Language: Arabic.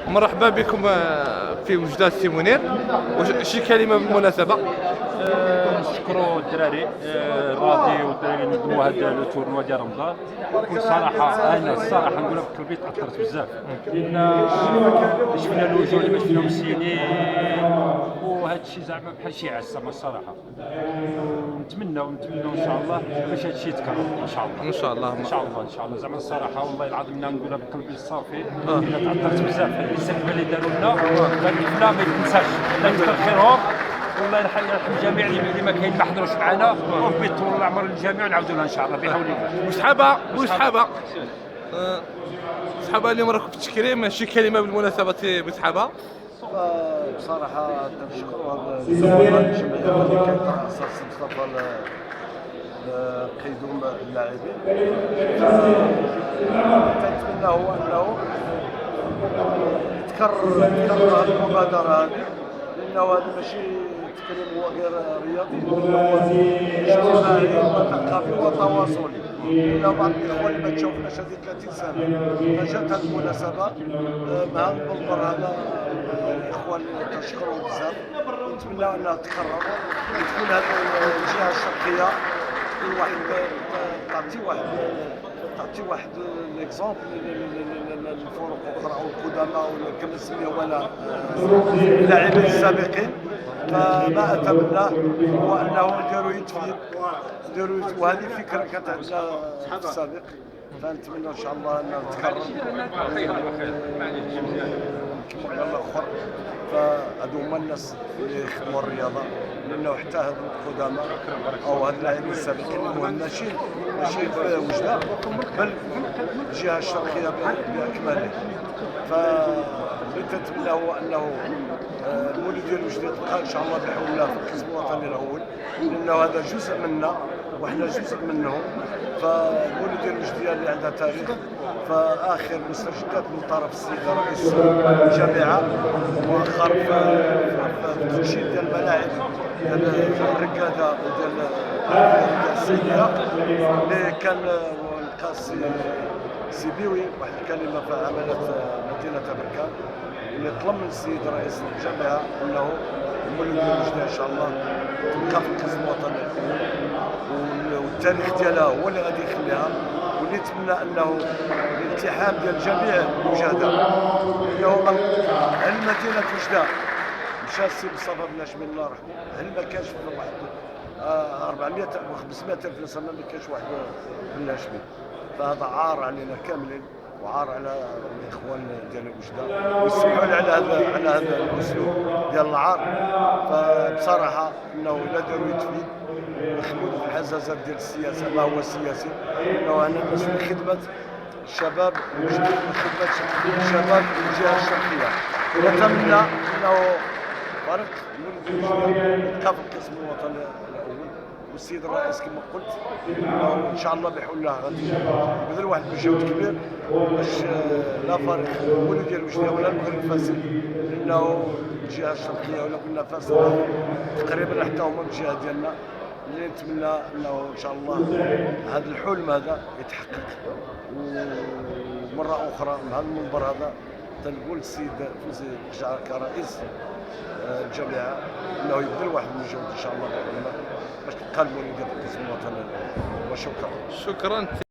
مرحبا بكم في وجدة سي منير. شي كلمة بالمناسبة. نشكروا الدراري الرادي والدراري اللي نظموا هذا لو تورنوا ديال رمضان. بكل صراحه انا الصراحه نقولها بقلبي تاثرت بزاف، لان شفنا الوجوه اللي ما شفناهم السنين، وهذا الشيء زعما بحال شي عزه الصراحه. ونتمنوا ان شاء الله باش هذا الشيء يتكرر ان شاء الله. ان شاء الله ان شاء الله زعما الصراحه والله العظيم نقولها بقلبي الصافي. الا تاثرت بزاف هذه السلبه اللي داروا لنا، لا ما يتنساش، لا يكثر خيرهم. والله يرحم الجميع اللي ما كاين ما حضروش معنا، وربي يطول العمر للجميع ونعاودوا لها ان شاء الله بحول الله. صحابه اليوم راكم في التكريم، شي كلمه بالمناسبه بصحابه. بصراحه نشكروا هذا الجمعيه اللي كيترأسها مصطفى قيدوم اللاعبين. كنتمنى هو انه تكرر هذه المبادره هذه، لانه هذا ماشي تكريم هو غير رياضي، هو اجتماعي وثقافي وتواصلي. لأن بعض الإخوان اللي ما تشوفناش هذه 30 سنة فجات هذه المناسبة مع المنبر هذا، الإخوان تشكرهم بزاف، ونتمنى أنها تكرر وتكون هذه الجهة الشرقية تعطي واحد ليكزومبل للفرق الاخرى او القدماء كما نسميو انا اللاعبين السابقين. فما اتمناه هو انه نديروا يديروا، وهذه فكره كانت عندنا في السابق، فنتمنى ان شاء الله انها تتكرر كما قال الاخر. فهذو هما الناس اللي يخدموا الرياضه، لانه حتى هذو القدماء او هاد اللاعبين السابقين المهم ماشي في وجده بل الجهه الشرقيه باكملها. فاللي تنتمنى هو انه المولد ديال وجده تبقى ان شاء الله بحول الله في الحزب الوطني الاول، لانه هذا جزء منا وحنا جزء منهم. فالمولد ديال وجده اللي عندها تاريخ، فاخر مستجدات من طرف السيد رئيس الجامعه واخر في التنشيد ديال الملاعب ديال الركاده وديال السيديه اللي كان لقى سيبيوي واحد الكلمه في عملت مدينه بركان، اللي طلب من السيد رئيس الجامعه انه المولد ديال وجده ان شاء الله تبقى في القسم الوطني والتاريخ ديالها هو اللي غادي يخليها، واللي نتمنى انه الالتحام ديال جميع الوجهاء، انه هل مدينه وجده مشى السي مصطفى بن هاشمي الله يرحمه، هل ما كانش واحد 400 او 500 الف سنه ما كانش واحد بن هاشمي؟ فهذا عار علينا كاملين وعار على الاخوان ديال وجده، ويسمحوا لي على هذا الاسلوب ديال العار. فبصراحه انه الا داروا يتفيد ويخدموا في الحزازات ديال السياسه ما هو سياسي، انه انا الناس من خدمه الشباب وجده، من خدمه الشباب الجهه الشرقيه. ونتمنى انه فريق المولد يبقى في القسم الوطني الاول، والسيد الرئيس كما قلت ان شاء الله بحول الله غادي يبذل واحد المجهود كبير باش لا فريق المولد ديال وجده ولا المغرب فاسد، لانه الجهه الشرقيه ولا كنا فاسد تقريبا حتى هما الجهه ديالنا، اللي نتمنى انه ان شاء الله هذا الحلم هذا يتحقق. ومره اخرى مع المنبر هذا تنقول السيد فوزي كرئيس الجامعه انه يبذل واحد المجهود ان شاء الله باش تبقى المولد في القسم الوطني. وشكرا. شكرا.